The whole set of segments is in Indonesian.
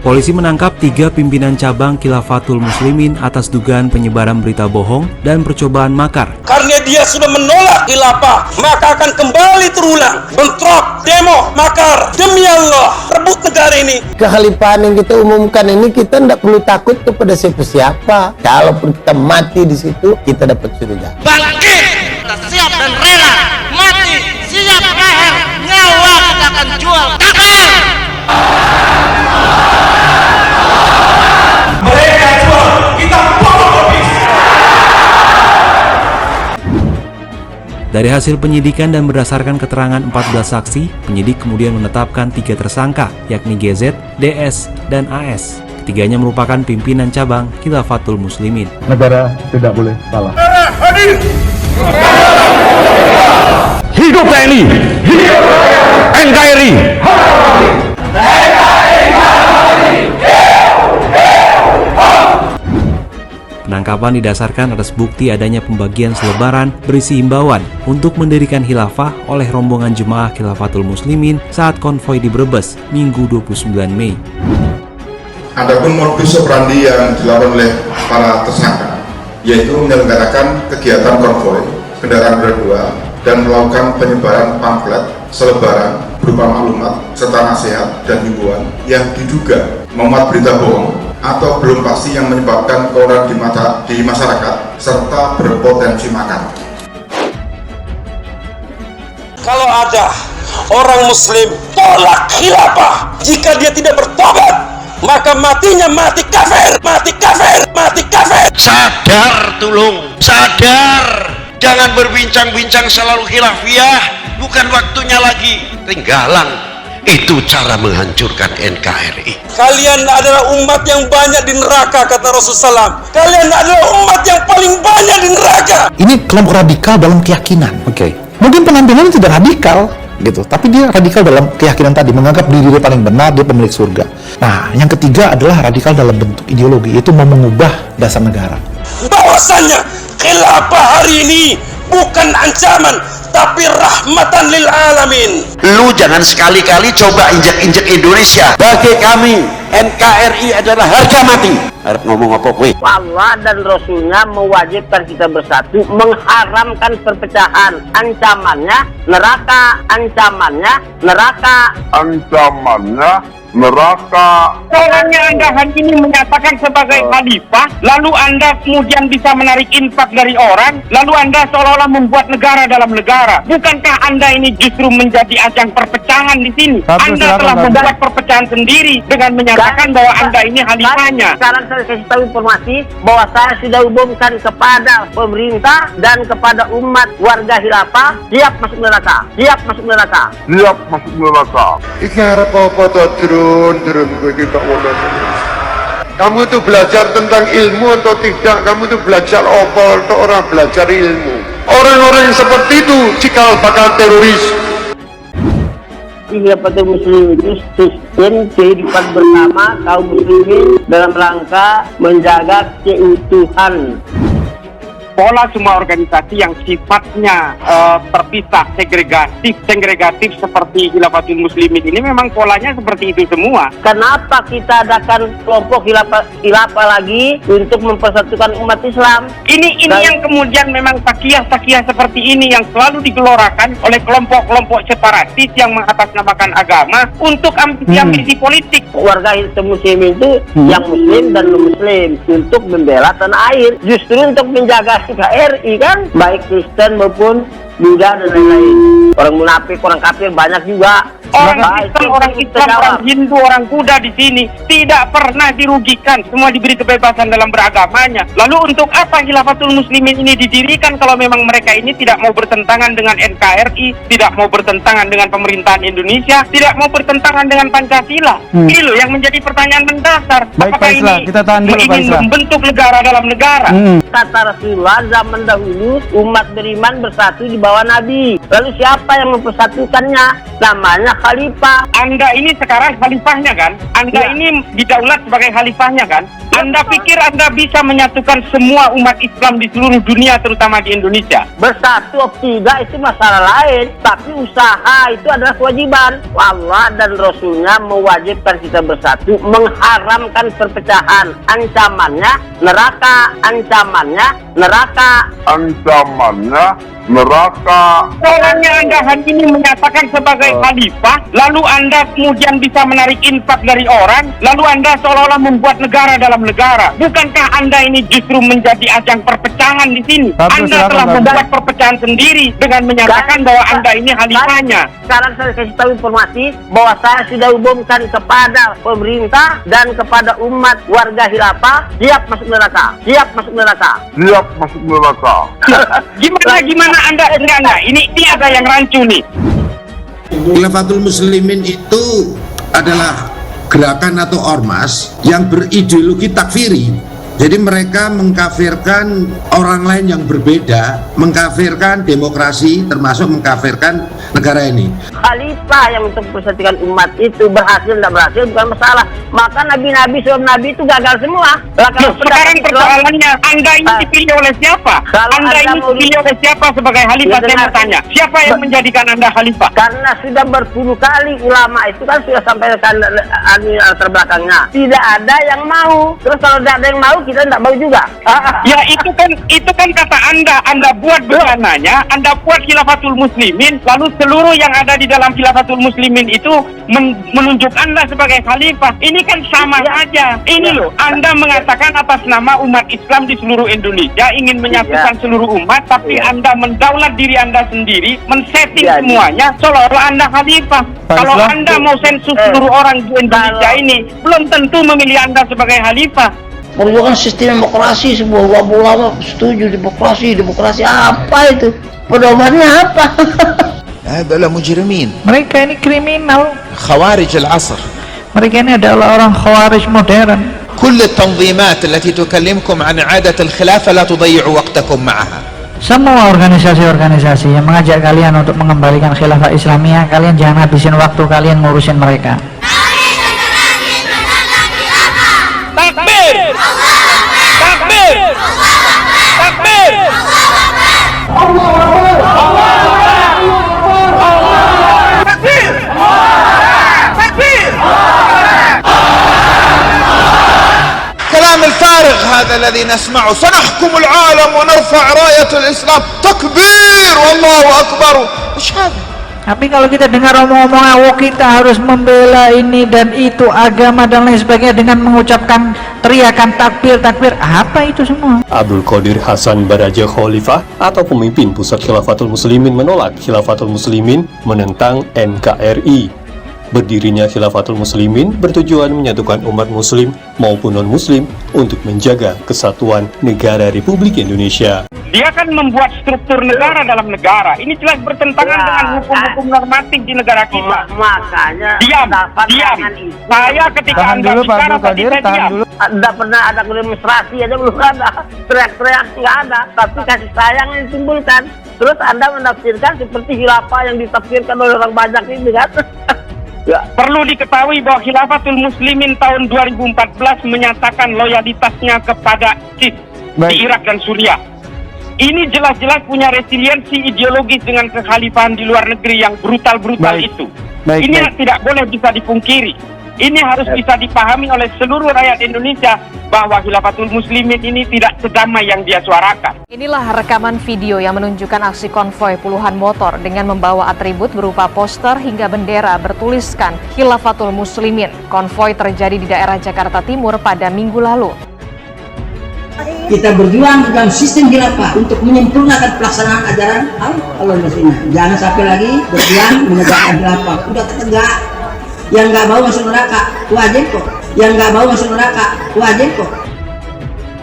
Polisi menangkap 3 pimpinan cabang Khilafatul Muslimin atas dugaan penyebaran berita bohong dan percobaan makar. Karena dia sudah menolak khilafah, maka akan kembali terulang. Bentrok, demo, makar. Demi Allah, rebut negara ini. Kekhalifahan yang kita umumkan ini, kita tidak perlu takut kepada siapa-siapa. Kalaupun kita mati di situ, kita dapat surga. Bangkit! Kita siap dan rela mati, siap leher, nyawa kita akan jual. Kafir! Mereka jual, kita potong habis. Dari hasil penyidikan dan berdasarkan keterangan 14 saksi, penyidik kemudian menetapkan 3 tersangka, yakni GZ, DS, dan AS. Ketiganya merupakan pimpinan cabang Khilafatul Muslimin. Negara tidak boleh salah. Hadir! Hidup TNI! Hidup NKRI! Penangkapan didasarkan atas bukti adanya pembagian selebaran berisi himbauan untuk mendirikan khilafah oleh rombongan jemaah Khilafatul Muslimin saat konvoi di Brebes, Minggu 29 Mei. Adapun modus operandi yang dilakukan oleh para tersangka, yaitu menyelenggarakan kegiatan konvoi, kendaraan berdua, dan melakukan penyebaran pamflet, selebaran berupa maklumat, serta nasihat dan himbauan yang diduga memuat berita bohong atau belum pasti yang menyebabkan keonaran di masyarakat serta berpotensi makar. Kalau ada orang muslim tolak khilafah, jika dia tidak bertobat, maka matinya mati kafir, mati kafir, mati kafir. Sadar tulung, sadar. Jangan berbincang-bincang selalu khilafiyah, bukan waktunya lagi. Tinggalan. Itu cara menghancurkan NKRI. Kalian adalah umat yang banyak di neraka, kata Rasulullah SAW. Kalian adalah umat yang paling banyak di neraka. Ini kelompok radikal dalam keyakinan. Mungkin penampilannya tidak radikal gitu, tapi dia radikal dalam keyakinan tadi, menganggap diri dia paling benar, dia pemilik surga. Nah, yang ketiga adalah radikal dalam bentuk ideologi, itu mau mengubah dasar negara. Bahwasannya khilafah hari ini bukan ancaman, tapi rahmatan lil alamin. Lu jangan sekali-kali coba injak-injak Indonesia. Bagi kami, NKRI adalah harga mati. Harap ngomong apa gue? Allah dan Rasulnya mewajibkan kita bersatu, mengharamkan perpecahan. Ancamannya neraka, ancamannya neraka, ancamannya neraka. Orangnya Anda hari ini menyatakan sebagai khalifah, lalu Anda kemudian bisa menarik infak dari orang, lalu Anda seolah-olah membuat negara dalam negara. Bukankah Anda ini justru menjadi ajang perpecahan di sini? Anda telah membuat perpecahan sendiri dengan menyatakan bahwa Anda ini khalifahnya. Sekarang saya kasih tahu informasi bahwa saya sudah umumkan kepada pemerintah dan kepada umat warga khilafah, siap masuk neraka, siap masuk neraka, Siap masuk neraka. Iki harap apa tuh turun gue kita udah. Kamu tuh belajar tentang ilmu atau tidak? Kamu tuh belajar apa atau orang belajar ilmu? Orang-orang yang seperti itu cikal bakal teroris. Khilafatul Muslimin itu sistem kehidupan bersama kaum muslimin dalam rangka menjaga keutuhan. Pola semua organisasi yang sifatnya terpisah, segregatif seperti Khilafatul Muslimin ini memang polanya seperti itu semua. Kenapa kita adakan kelompok khilafah lagi untuk mempersatukan umat Islam? Ini yang kemudian memang takiyah seperti ini yang selalu digelorakan oleh kelompok-kelompok separatis yang mengatasnamakan agama untuk ambisi politik. Warga muslim itu yang muslim dan non-muslim untuk membela tanah air, justru untuk menjaga NKRI kan, baik Kristen maupun Buddha dan lain-lain. Orang munafik, orang kafir banyak juga. Orang Islam, orang Hindu, orang Buddha di sini tidak pernah dirugikan, semua diberi kebebasan dalam beragamanya. Lalu untuk apa Khilafatul Muslimin ini didirikan kalau memang mereka ini tidak mau bertentangan dengan NKRI, tidak mau bertentangan dengan pemerintahan Indonesia, tidak mau bertentangan dengan Pancasila? Ini loh yang menjadi pertanyaan mendasar. Apakah ini ingin membentuk negara dalam negara? Kata Rasulullah, zaman dahulu umat beriman bersatu di bawah Nabi. Lalu siapa yang mempersatukannya? Namanya khalifah. Anda ini sekarang khalifahnya kan? Anda ini didaulat sebagai khalifahnya kan? Anda pikir Anda bisa menyatukan semua umat Islam di seluruh dunia, terutama di Indonesia? Bersatu atau tidak itu masalah lain, tapi usaha itu adalah kewajiban. Allah dan Rasulnya mewajibkan kita bersatu, mengharamkan perpecahan. Ancamannya neraka, ancamannya neraka. Soalnya Anda hari ini menyatakan sebagai khalifah, lalu Anda kemudian bisa menarik infak dari orang, lalu Anda seolah-olah membuat negara dalam negara. Bukankah Anda ini justru menjadi ajang perpecahan di sini? Anda telah membuat perpecahan sendiri dengan menyatakan bahwa Anda ini khalifahnya. Sekarang saya kasih tahu informasi bahwa saya sudah umumkan kepada pemerintah dan kepada umat warga khilafah, siap masuk neraka. Gimana Anda? Enggak. Ini ada yang rancu nih. Khilafatul Muslimin itu adalah gerakan atau ormas yang berideologi takfiri. Jadi mereka mengkafirkan orang lain yang berbeda, mengkafirkan demokrasi, termasuk mengkafirkan negara ini. Khalifah yang untuk persatukan umat itu berhasil tidak berhasil bukan masalah. Maka nabi-nabi sebelum nabi itu gagal semua. Sekarang persoalannya, Anda ini dipilih oleh siapa? Anda ini dipilih oleh siapa sebagai khalifah? Saya mau tanya, siapa yang menjadikan Anda khalifah? Karena sudah berpuluh kali ulama itu kan sudah sampaikan terbelakangnya. Tidak ada yang mau. Terus kalau tidak ada yang mau, kita tidak mau juga. Ya itu kan kata Anda buat besananya, Anda buat Khilafatul Muslimin, lalu seluruh yang ada di dalam Khilafatul Muslimin itu menunjuk Anda sebagai khalifah. Ini kan sama saja. Ini loh, Anda mengatakan atas nama umat Islam di seluruh Indonesia ingin menyatukan seluruh umat, tapi Anda mendaulat diri Anda sendiri, men-setting semuanya seolah-olah Anda khalifah. Kalau Anda mau sensus seluruh orang di Indonesia ini, belum tentu memilih Anda sebagai khalifah. Perjuangan sistem demokrasi, sebuah ulama setuju demokrasi apa itu? Pedomannya apa? adalah mujrimin. Mereka ini kriminal. Khawarij al-asr. Mereka ini adalah orang khawarij modern. كل التنظيمات التي تكلمكم عن إعادة الخلافة لا تضيعوا وقتكم معها. Semua organisasi-organisasi yang mengajak kalian untuk mengembalikan khilafah Islamiyah, kalian jangan habisin waktu kalian ngurusin mereka. Takbir! Takbir! Takbir! كلام الفارغ هذا الذي نسمعه. سنحكم العالم ونرفع راية الإسلام. تكبير والله أكبر. إيش هذا؟ Tapi kalau kita dengar omong-omong, kita harus membela ini dan itu agama dan lain sebagainya dengan mengucapkan teriakan takbir, apa itu semua? Abdul Qadir Hasan Baraja Khalifah atau pemimpin Pusat Khilafatul Muslimin menolak Khilafatul Muslimin menentang NKRI. Berdirinya Khilafatul Muslimin bertujuan menyatukan umat muslim maupun non-muslim untuk menjaga kesatuan negara Republik Indonesia. Dia kan membuat struktur negara dalam negara. Ini jelas bertentangan dengan hukum-hukum normatif di negara kita. Makanya diam. Saya ketika Anda bicara tadi saya diam. Tidak pernah ada demonstrasi aja belum ada. Teriak-teriak nggak ada. Tapi kasih sayang yang ditimbulkan. Terus Anda menafsirkan seperti khilafah yang ditafsirkan oleh orang banyak ini kan. Ya. Perlu diketahui bahwa Khilafatul Muslimin tahun 2014 menyatakan loyalitasnya kepada ISIS di Irak dan Suriah. Ini jelas-jelas punya resiliensi ideologis dengan kekhalifahan di luar negeri yang brutal-brutal itu. Ini tidak boleh bisa dipungkiri. Ini harus bisa dipahami oleh seluruh rakyat Indonesia bahwa Khilafatul Muslimin ini tidak sedamai yang dia suarakan. Inilah rekaman video yang menunjukkan aksi konvoi puluhan motor dengan membawa atribut berupa poster hingga bendera bertuliskan Khilafatul Muslimin. Konvoi terjadi di daerah Jakarta Timur pada Minggu lalu. Kita berjuang dalam sistem khilafah untuk menyempurnakan pelaksanaan ajaran Allah Rasulnya. Jangan sampai lagi berjuang menegakkan khilafah. Udah tegak. Yang nggak mau masuk neraka wajib kok. Yang nggak mau masuk neraka wajib kok.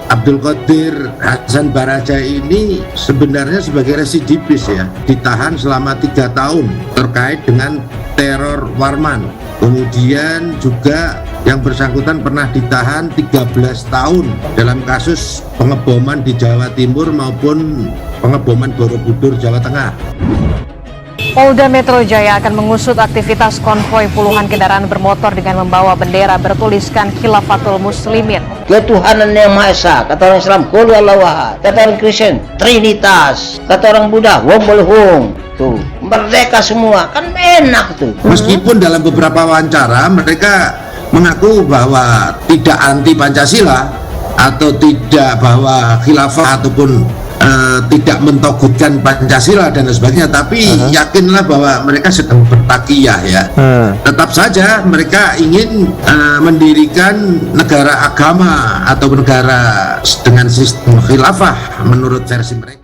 Abdul Qadir Hasan Baraja ini sebenarnya sebagai residivis ya, ditahan selama 3 tahun terkait dengan teror Warman. Kemudian juga yang bersangkutan pernah ditahan 13 tahun dalam kasus pengeboman di Jawa Timur maupun pengeboman Borobudur, Jawa Tengah. Polda Metro Jaya akan mengusut aktivitas konvoi puluhan kendaraan bermotor dengan membawa bendera bertuliskan Khilafatul Muslimin. Ketuhanan yang Maha Esa, kata orang Islam Qul Huwallahu Ahad, kata orang Kristen Trinitas, kata orang Buddha Wong Bol Hung. Tuh, merdeka semua, kan enak tuh. Meskipun dalam beberapa wawancara mereka mengaku bahwa tidak anti Pancasila atau tidak bahwa khilafah ataupun tidak mentogutkan Pancasila dan sebagainya, tapi yakinlah bahwa mereka sedang bertakiyah ya. Tetap saja mereka ingin mendirikan negara agama atau negara dengan sistem khilafah menurut versi mereka.